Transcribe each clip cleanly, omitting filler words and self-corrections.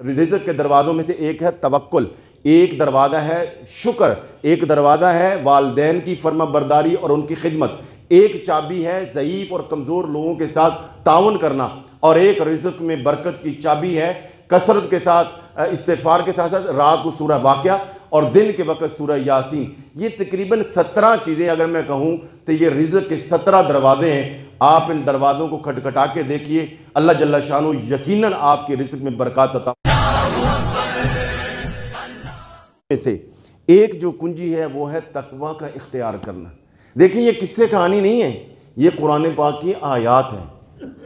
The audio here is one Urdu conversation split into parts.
رزق کے دروازوں میں سے ایک ہے توکل، ایک دروازہ ہے شکر، ایک دروازہ ہے والدین کی فرما برداری اور ان کی خدمت، ایک چابی ہے ضعیف اور کمزور لوگوں کے ساتھ تعاون کرنا، اور ایک رزق میں برکت کی چابی ہے کثرت کے ساتھ استغفار کے ساتھ ساتھ رات کو سورہ واقعہ اور دن کے وقت سورہ یاسین۔ یہ تقریباً 17 چیزیں اگر میں کہوں تو یہ رزق کے 17 دروازے ہیں۔ آپ ان دروازوں کو کھٹکھٹا کے دیکھیے، اللہ جل شانہ یقیناً آپ کے رزق میں برکات عطا سے ایک جو کنجی ہے وہ ہے تقوی کا اختیار کرنا۔ دیکھیں یہ قصے کہانی نہیں ہے، یہ قرآن پاک کی آیات ہیں۔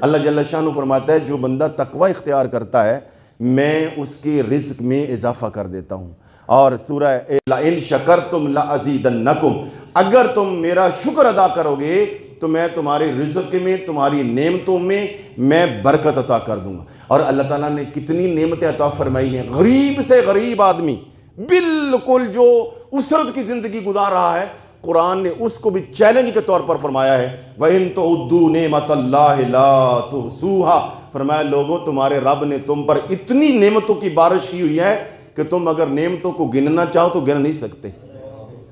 اللہ جل شانہ فرماتا ہے جو بندہ تقوی اختیار کرتا ہے میں اس کے رزق میں اضافہ کر دیتا ہوں۔ اور سورہ لَإِن شَكَرْتُمْ لَأَزِيدَنَّكُمْ، اگر تم میرا شکر ادا کرو گے تو میں تمہارے رزق میں، تمہاری نعمتوں میں برکت عطا کر دوں گا۔ اور اللہ تعالیٰ نے کتنی نعمتیں عطا فرمائی ہیں۔ غریب سے غریب آدمی بالکل جو اسرت کی زندگی گزار رہا ہے، قرآن نے اس کو بھی چیلنج کے طور پر فرمایا ہے وَإِن تُعُدُّوا نِعْمَتَ اللَّهِ لَا تُحْصُوهَا، فرمایا لوگوں تمہارے رب نے تم پر اتنی نعمتوں کی بارش کی ہوئی ہے کہ تم اگر نعمتوں کو گننا چاہو تو گن نہیں سکتے۔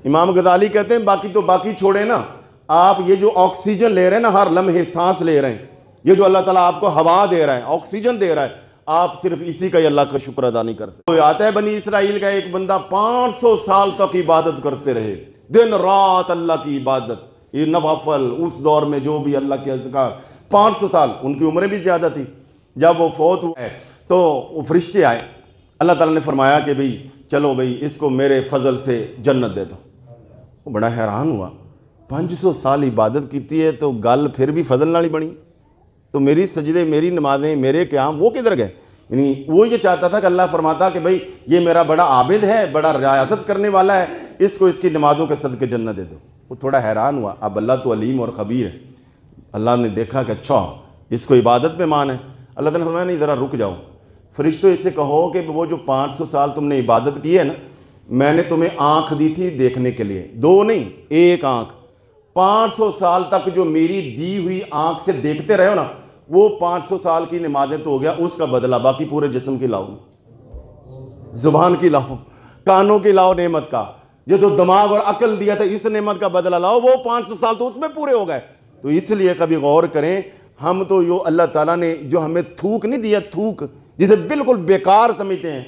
امام غزالی کہتے ہیں باقی تو باقی چھوڑے نا، آپ یہ جو آکسیجن لے رہے ہیں نا، ہر لمحے سانس لے رہے ہیں، یہ جو اللہ تعالیٰ آپ کو ہوا دے رہا ہے، آکسیجن دے رہا ہے، آپ صرف اسی کا ہی اللہ کا شکر ادا نہیں کر سکتے۔ تو آتا ہے بنی اسرائیل کا ایک بندہ 500 سال تک عبادت کرتے رہے، دن رات اللہ کی عبادت، یہ نوافل اس دور میں جو بھی اللہ کے اذکار، 500 سال، ان کی عمریں بھی زیادہ تھی۔ جب وہ فوت ہوئے تو وہ فرشتے آئے، اللہ تعالیٰ نے فرمایا کہ بھئی چلو بھئی اس کو میرے فضل سے جنت دے دو۔ وہ بڑا حیران ہوا، 500 سال عبادت کیتی ہے تو گل پھر بھی فضل نالی بنی، تو میری سجدے، میری نمازیں، میرے قیام وہ کدھر گئے؟ یعنی وہ یہ چاہتا تھا کہ اللہ فرماتا کہ بھئی یہ میرا بڑا عابد ہے، بڑا ریاضت کرنے والا ہے، اس کو اس کی نمازوں کے صدقے جنت دے دو۔ وہ تھوڑا حیران ہوا، اب اللہ تو علیم اور خبیر ہے، اللہ نے دیکھا کہ اچھا اس کو عبادت پہ مان ہے۔ اللہ تعالیٰ نے فرمایا نہیں ذرا رک جاؤ، فرشتوں اسے کہو کہ وہ جو 500 سال تم نے عبادت کی ہے نا، میں نے تمہیں آنکھ دی تھی دیکھنے کے لیے، 2 نہیں 1 آنکھ، 500 سال تک جو میری دی ہوئی آنکھ سے دیکھتے رہے ہو نا، وہ 500 سال کی نمازیں تو ہو گیا اس کا بدلہ، باقی پورے جسم کی لاؤ، زبان کی لاؤ، کانوں کی لاؤ، نعمت کا جو تو دماغ اور عقل دیا تھا اس نعمت کا بدلہ لاؤ، وہ 500 سال تو اس میں پورے ہو گئے۔ تو اس لیے کبھی غور کریں، ہم تو جو اللہ تعالیٰ نے جو ہمیں تھوک نہیں دیا، تھوک جسے بالکل بیکار سمجھتے ہیں،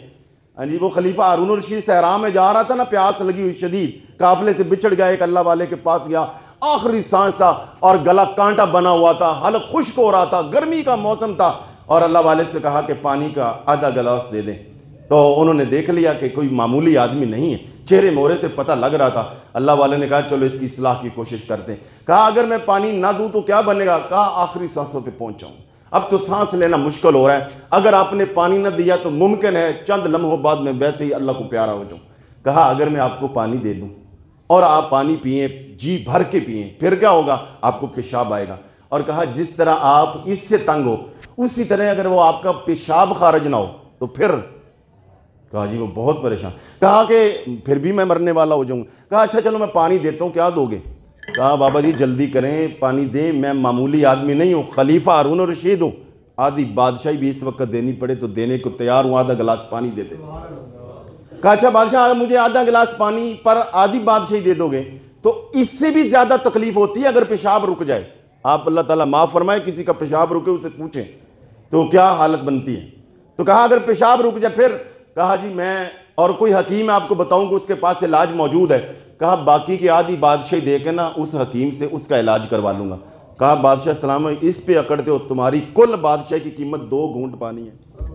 جی وہ خلیفہ ہارون الرشید صحرا میں جا رہا تھا نا، پیاس لگی ہوئی شدید، قافلے سے بچھڑ گیا، ایک اللہ والے کے پاس گیا، آخری سانس تھا اور گلا کانٹا بنا ہوا تھا، حلق خشک ہو رہا تھا، گرمی کا موسم تھا، اور اللہ والے سے کہا کہ پانی کا آدھا گلاس دے دیں۔ تو انہوں نے دیکھ لیا کہ کوئی معمولی آدمی نہیں ہے، چہرے مہرے سے پتہ لگ رہا تھا۔ اللہ والے نے کہا چلو اس کی اصلاح کی کوشش کرتے ہیں۔ کہا اگر میں پانی نہ دوں تو کیا بنے گا؟ کہا آخری سانسوں پہ پہنچاؤں، اب تو سانس لینا مشکل ہو رہا ہے، اگر آپ نے پانی نہ دیا تو ممکن ہے چند لمحوں بعد میں ویسے ہی اللہ کو پیارا ہو جاؤں۔ کہا اگر میں آپ کو پانی دے دوں اور آپ پانی پئیں، جی بھر کے پئیں، پھر کیا ہوگا؟ آپ کو پیشاب آئے گا۔ اور کہا جس طرح آپ اس سے تنگ ہو اسی طرح اگر وہ آپ کا پیشاب خارج نہ ہو تو پھر؟ کہا جی وہ بہت پریشان۔ کہا کہ پھر بھی میں مرنے والا ہو جاؤں گا۔ کہا اچھا چلو میں پانی دیتا ہوں، کیا دو گے؟ کہا بابا جی جلدی کریں، پانی دیں، میں معمولی آدمی نہیں ہوں، خلیفہ ہارون الرشید ہوں، آدھی بادشاہی بھی اس وقت دینی پڑے تو دینے کو تیار ہوں، آدھا گلاس پانی دے دے۔ کہا اچھا بادشاہ اگر مجھے آدھا گلاس پانی پر آدھی بادشاہی دے دو گے تو اس سے بھی زیادہ تکلیف ہوتی ہے اگر پیشاب رک جائے۔ آپ اللہ تعالیٰ معاف فرمائے، کسی کا پیشاب رکے اسے پوچھیں تو کیا حالت بنتی ہے۔ تو کہا اگر پیشاب رک جائے پھر؟ کہا جی میں اور کوئی حکیم آپ کو بتاؤں کہ اس کے پاس علاج موجود ہے۔ کہا باقی کی آدھی بادشاہی دے کے نا اس حکیم سے اس کا علاج کروا لوں گا۔ کہا بادشاہ السلام اس پہ اکڑتے ہو، تمہاری کل بادشاہی کی قیمت 2 گھونٹ پانی ہے۔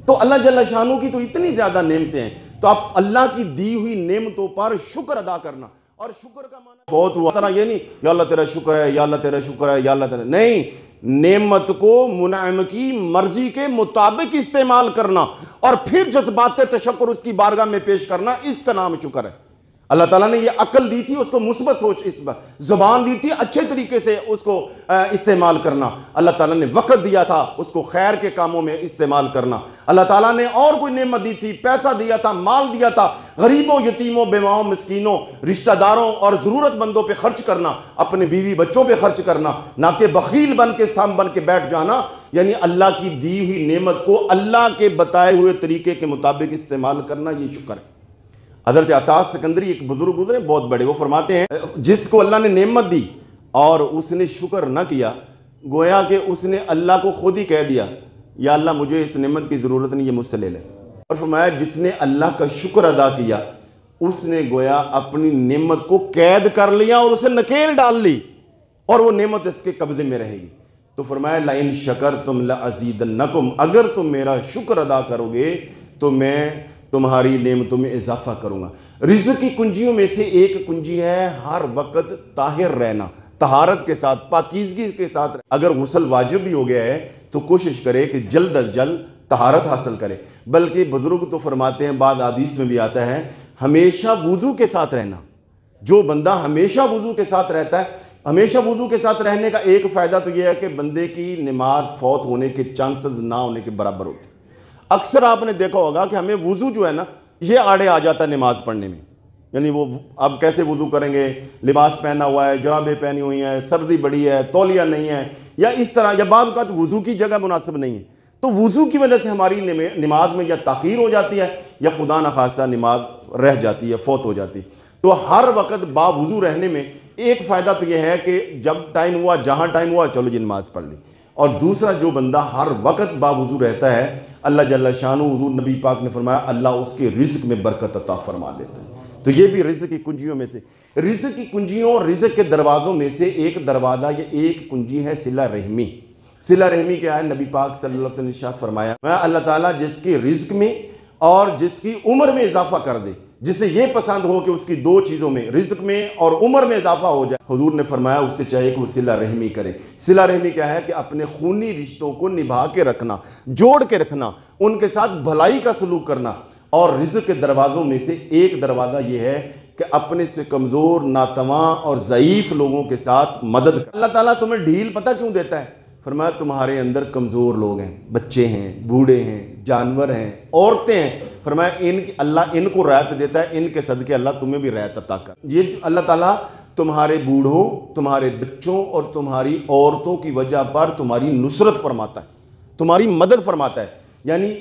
تو اللہ جل شانہ کی تو اتنی زیادہ نعمتیں ہیں، تو آپ اللہ کی دی ہوئی نعمتوں پر شکر ادا کرنا، اور شکر کا معنی فوت ہوا طرح یہ نہیں یا اللہ تیرا شکر ہے، یا اللہ تیرا شکر ہے، یا اللہ تیرا، نہیں، نعمت کو منعم کی مرضی کے مطابق استعمال کرنا اور پھر جذبات تشکر اس کی بارگاہ میں پیش کرنا، اس کا نام شکر ہے۔ اللہ تعالیٰ نے یہ عقل دی تھی، اس کو مثبت سوچ، اس زبان دی تھی اچھے طریقے سے اس کو استعمال کرنا، اللہ تعالیٰ نے وقت دیا تھا اس کو خیر کے کاموں میں استعمال کرنا، اللہ تعالیٰ نے اور کوئی نعمت دی تھی، پیسہ دیا تھا، مال دیا تھا، غریبوں، یتیموں، بیواؤں، مسکینوں، رشتہ داروں اور ضرورت مندوں پہ خرچ کرنا، اپنے بیوی بچوں پہ خرچ کرنا، نہ کہ بخیل بن کے سام بن کے بیٹھ جانا۔ یعنی اللہ کی دی ہوئی نعمت کو اللہ کے بتائے ہوئے طریقے کے مطابق استعمال کرنا، یہ شکر ہے۔ حضرت عطا سکندری ایک بزرگ گزرے بہت بڑے، وہ فرماتے ہیں جس کو اللہ نے نعمت دی اور اس نے شکر نہ کیا، گویا کہ اس نے اللہ کو خود ہی کہہ دیا یا اللہ مجھے اس نعمت کی ضرورت نہیں، یہ مجھ سے لے لے۔ اور فرمایا جس نے اللہ کا شکر ادا کیا اس نے گویا اپنی نعمت کو قید کر لیا اور اسے نکیل ڈال لی اور وہ نعمت اس کے قبضے میں رہے گی۔ تو فرمایا لَإِن شَكَرْتُمْ لَأَزِيدَنَّكُمْ، اگر تم میرا شکر ادا کرو گے تو میں تمہاری نعمتوں میں اضافہ کروں گا۔ رزق کی کنجیوں میں سے ایک کنجی ہے ہر وقت طاہر رہنا، طہارت کے ساتھ، پاکیزگی کے ساتھ۔ اگر غسل واجب بھی ہو گیا ہے تو کوشش کرے کہ جلد از جلد طہارت حاصل کرے، بلکہ بزرگ تو فرماتے ہیں، بعض حدیث میں بھی آتا ہے ہمیشہ وضو کے ساتھ رہنا۔ جو بندہ ہمیشہ وضو کے ساتھ رہتا ہے، ہمیشہ وضو کے ساتھ رہنے کا ایک فائدہ تو یہ ہے کہ بندے کی نماز فوت ہونے کے چانسز نہ ہونے کے برابر ہوتے ہیں۔ اکثر آپ نے دیکھا ہوگا کہ ہمیں وضو جو ہے نا یہ آڑے آ جاتا ہے نماز پڑھنے میں، یعنی وہ اب کیسے وضو کریں گے، لباس پہنا ہوا ہے، جرابیں پہنی ہوئی ہیں، سردی بڑی ہے، تولیہ نہیں ہے، یا اس طرح، یا بعض اوقات وضو کی جگہ مناسب نہیں ہے، تو وضو کی وجہ سے ہماری نماز میں یا تاخیر ہو جاتی ہے یا خدا نخواستہ نماز رہ جاتی ہے، فوت ہو جاتی ہے۔ تو ہر وقت با وضو رہنے میں ایک فائدہ تو یہ ہے کہ جب ٹائم ہوا، جہاں ٹائم ہوا، چلو جی نماز پڑھ لی۔ اور دوسرا، جو بندہ ہر وقت باوضو رہتا ہے، اللہ جل شانہ، حضور نبی پاک نے فرمایا اللہ اس کے رزق میں برکت عطا فرما دیتا ہے۔ تو یہ بھی رزق کی کنجیوں میں سے، رزق کی کنجیوں اور رزق کے دروازوں میں سے ایک دروازہ یا ایک کنجی ہے صلہ رحمی۔ صلہ رحمی کیا ہے؟ نبی پاک صلی اللہ علیہ وسلم نے ارشاد فرمایا اللہ تعالیٰ جس کے رزق میں اور جس کی عمر میں اضافہ کر دے، جسے یہ پسند ہو کہ اس کی دو چیزوں میں، رزق میں اور عمر میں اضافہ ہو جائے، حضور نے فرمایا اس سے چاہیے کہ وہ صلہ رحمی کرے۔ صلہ رحمی کیا ہے؟ کہ اپنے خونی رشتوں کو نبھا کے رکھنا، جوڑ کے رکھنا، ان کے ساتھ بھلائی کا سلوک کرنا۔ اور رزق کے دروازوں میں سے ایک دروازہ یہ ہے کہ اپنے سے کمزور، ناتواں اور ضعیف لوگوں کے ساتھ مدد کر۔ اللہ تعالیٰ تمہیں ڈھیل پتہ کیوں دیتا ہے؟ فرمایا تمہارے اندر کمزور لوگ ہیں، بچے ہیں، بوڑھے ہیں، جانور ہیں، عورتیں ہیں، فرمایا اللہ ان کو رعایت دیتا ہے، ان کے صدقے اللہ تمہیں بھی رعایت عطا کر۔ یہ اللہ تعالیٰ تمہارے بوڑھوں، تمہارے بچوں اور تمہاری عورتوں کی وجہ پر تمہاری نصرت فرماتا ہے، تمہاری مدد فرماتا ہے۔ یعنی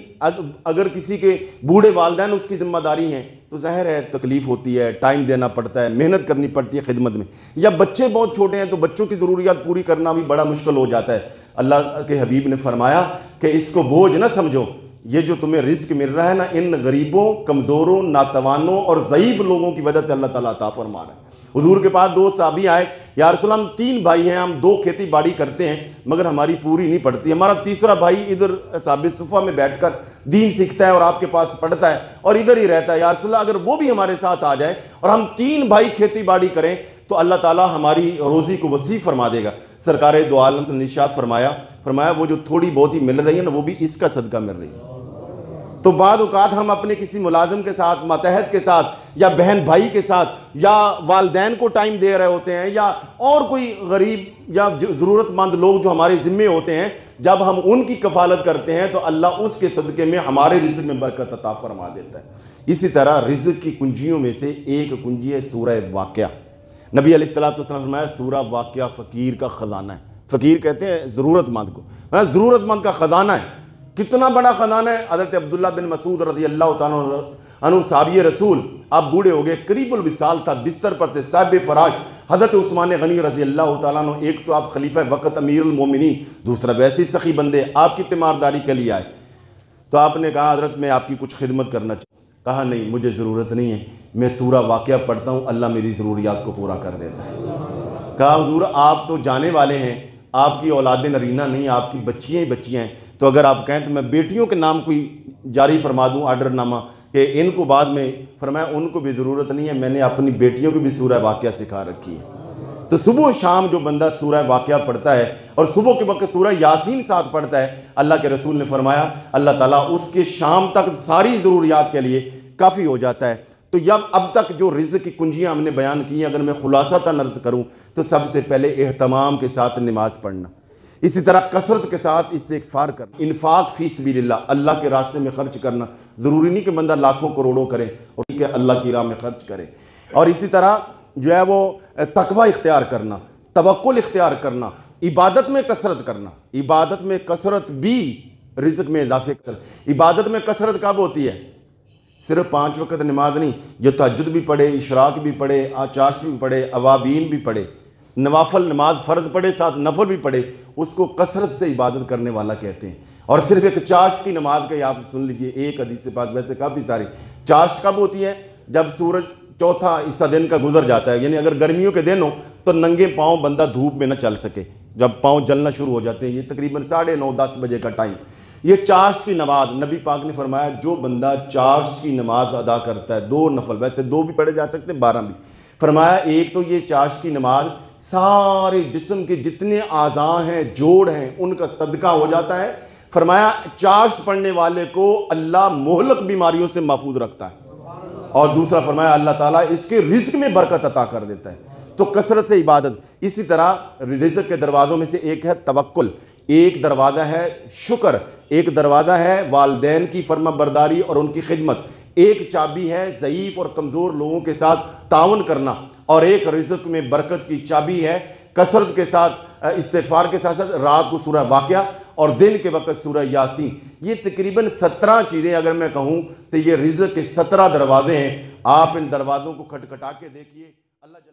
اگر کسی کے بوڑھے والدین اس کی ذمہ داری ہیں تو ظاہر ہے تکلیف ہوتی ہے، ٹائم دینا پڑتا ہے، محنت کرنی پڑتی ہے خدمت میں، یا بچے بہت چھوٹے ہیں تو بچوں کی ضروریات پوری کرنا بھی بڑا مشکل ہو جاتا ہے۔ اللہ کے حبیب نے فرمایا کہ اس کو بوجھ نہ سمجھو، یہ جو تمہیں رزق مل رہا ہے نا، ان غریبوں، کمزوروں، ناتوانوں اور ضعیف لوگوں کی وجہ سے اللہ تعالیٰ عطا فرما رہا ہے۔ حضور کے پاس دو صحابی آئے، یا رسول اللہ ہم 3 بھائی ہیں، ہم 2 کھیتی باڑی کرتے ہیں مگر ہماری پوری نہیں پڑتی، ہمارا تیسرا بھائی ادھر اصحاب صفہ میں بیٹھ کر دین سیکھتا ہے اور آپ کے پاس پڑھتا ہے اور ادھر ہی رہتا ہے، یا رسول اللہ اگر وہ بھی ہمارے ساتھ آ جائے اور ہم 3 بھائی کھیتی باڑی کریں تو اللہ تعالیٰ ہماری روزی کو وسیع فرما دے گا۔ سرکار دو عالم سے ارشاد فرمایا وہ جو تھوڑی بہت ہی مل رہی ہے نا، وہ بھی اس کا صدقہ مل رہی ہے۔ تو بعض اوقات ہم اپنے کسی ملازم کے ساتھ، ماتحت کے ساتھ، یا بہن بھائی کے ساتھ، یا والدین کو ٹائم دے رہے ہوتے ہیں، یا اور کوئی غریب یا ضرورت مند لوگ جو ہمارے ذمے ہوتے ہیں، جب ہم ان کی کفالت کرتے ہیں تو اللہ اس کے صدقے میں ہمارے رزق میں برکت عطا فرما دیتا ہے۔ اسی طرح رزق کی کنجیوں میں سے ایک کنجی ہے سورہ واقعہ۔ نبی علیہ الصلوۃ والسلام فرمایا سورہ واقعہ فقیر کا خزانہ ہے۔ فقیر کہتے ہیں ضرورت مند کو، ضرورت مند کا خزانہ ہے۔ کتنا بڑا خزانہ ہے؟ حضرت عبداللہ بن مسعود رضی اللہ تعالیٰ عنہ صحابی رسول، آپ بوڑھے ہو گئے، قریب الوصال تھا، بستر پر تھے، صاحب فراش حضرت عثمان غنی رضی اللہ تعالیٰ عنہ، ایک تو آپ خلیفہ وقت امیر المومنین، دوسرا ویسے ہی سخی بندے، آپ کی تیمارداری کے لیے آئے۔ تو آپ نے کہا حضرت میں آپ کی کچھ خدمت کرنا چاہتا۔ کہا نہیں مجھے ضرورت نہیں ہے، میں سورہ واقعہ پڑھتا ہوں، اللہ میری ضروریات کو پورا کر دیتا ہے۔ کہا حضور آپ تو جانے والے ہیں، آپ کی اولاد نرینہ نہیں، آپ کی بچیاں ہی بچیاں ہیں، تو اگر آپ کہیں تو میں بیٹیوں کے نام کوئی جاری فرما دوں آرڈر نامہ کہ ان کو بعد میں۔ فرمایا ان کو بھی ضرورت نہیں ہے، میں نے اپنی بیٹیوں کو بھی سورہ واقعہ سکھا رکھی ہے۔ تو صبح و شام جو بندہ سورہ واقعہ پڑھتا ہے اور صبح کے وقت سورہ یاسین ساتھ پڑھتا ہے، اللہ کے رسول نے فرمایا اللہ تعالیٰ اس کے شام تک ساری ضروریات کے لیے کافی ہو جاتا ہے۔ تو اب تک جو رزق کی کنجیاں ہم نے بیان کی ہیں، اگر میں خلاصہ عرض کروں تو سب سے پہلے اہتمام کے ساتھ نماز پڑھنا، اسی طرح کثرت کے ساتھ استغفار کرنا، انفاق فی سبیل اللہ، اللہ کے راستے میں خرچ کرنا، ضروری نہیں کہ بندہ لاکھوں کروڑوں کرے اور کہ اللہ کی راہ میں خرچ کرے، اور اسی طرح جو ہے وہ تقوی اختیار کرنا، توکل اختیار کرنا، عبادت میں کثرت کرنا، عبادت میں کثرت بھی رزق میں اضافے کثرت۔ عبادت میں کثرت کب ہوتی ہے؟ صرف 5 وقت نماز نہیں، جو تہجد بھی پڑھے، اشراق بھی پڑھے، چاشت بھی پڑھے، اوابین بھی پڑھے، نوافل نماز فرض پڑھے، ساتھ نفل بھی پڑھے، اس کو کثرت سے عبادت کرنے والا کہتے ہیں۔ اور صرف ایک چاشت کی نماز کا ہی آپ سن لیجئے، ایک حدیث پاک، ویسے کافی ساری۔ چاشت کب ہوتی ہے؟ جب سورج چوتھا حصہ دن کا گزر جاتا ہے، یعنی اگر گرمیوں کے دن ہو تو ننگے پاؤں بندہ دھوپ میں نہ چل سکے، جب پاؤں جلنا شروع ہو جاتے ہیں، یہ تقریباً 9:30 10 بجے کا ٹائم، یہ چاشت کی نماز۔ نبی پاک نے فرمایا جو بندہ چاشت کی نماز ادا کرتا ہے، 2 نفل، ویسے 2 بھی پڑھے جا سکتے ہیں، 12 بھی، فرمایا ایک تو یہ چاشت کی نماز سارے جسم کے جتنے اعضاء ہیں، جوڑ ہیں، ان کا صدقہ ہو جاتا ہے۔ فرمایا چاشت پڑھنے والے کو اللہ مہلک بیماریوں سے محفوظ رکھتا ہے، اور دوسرا فرمایا اللہ تعالیٰ اس کے رزق میں برکت عطا کر دیتا ہے۔ تو کثرت سے عبادت۔ اسی طرح رزق کے دروازوں میں سے ایک ہے توکل، ایک دروازہ ہے شکر، ایک دروازہ ہے والدین کی فرما برداری اور ان کی خدمت، ایک چابی ہے ضعیف اور کمزور لوگوں کے ساتھ تعاون کرنا، اور ایک رزق میں برکت کی چابی ہے کثرت کے ساتھ استغفار کے ساتھ ساتھ رات کو سورہ واقعہ اور دن کے وقت سورہ یاسین۔ یہ تقریباً 17 چیزیں اگر میں کہوں تو یہ رزق کے 17 دروازے ہیں۔ آپ ان دروازوں کو کھٹکھٹا کے دیکھیے، اللہ جل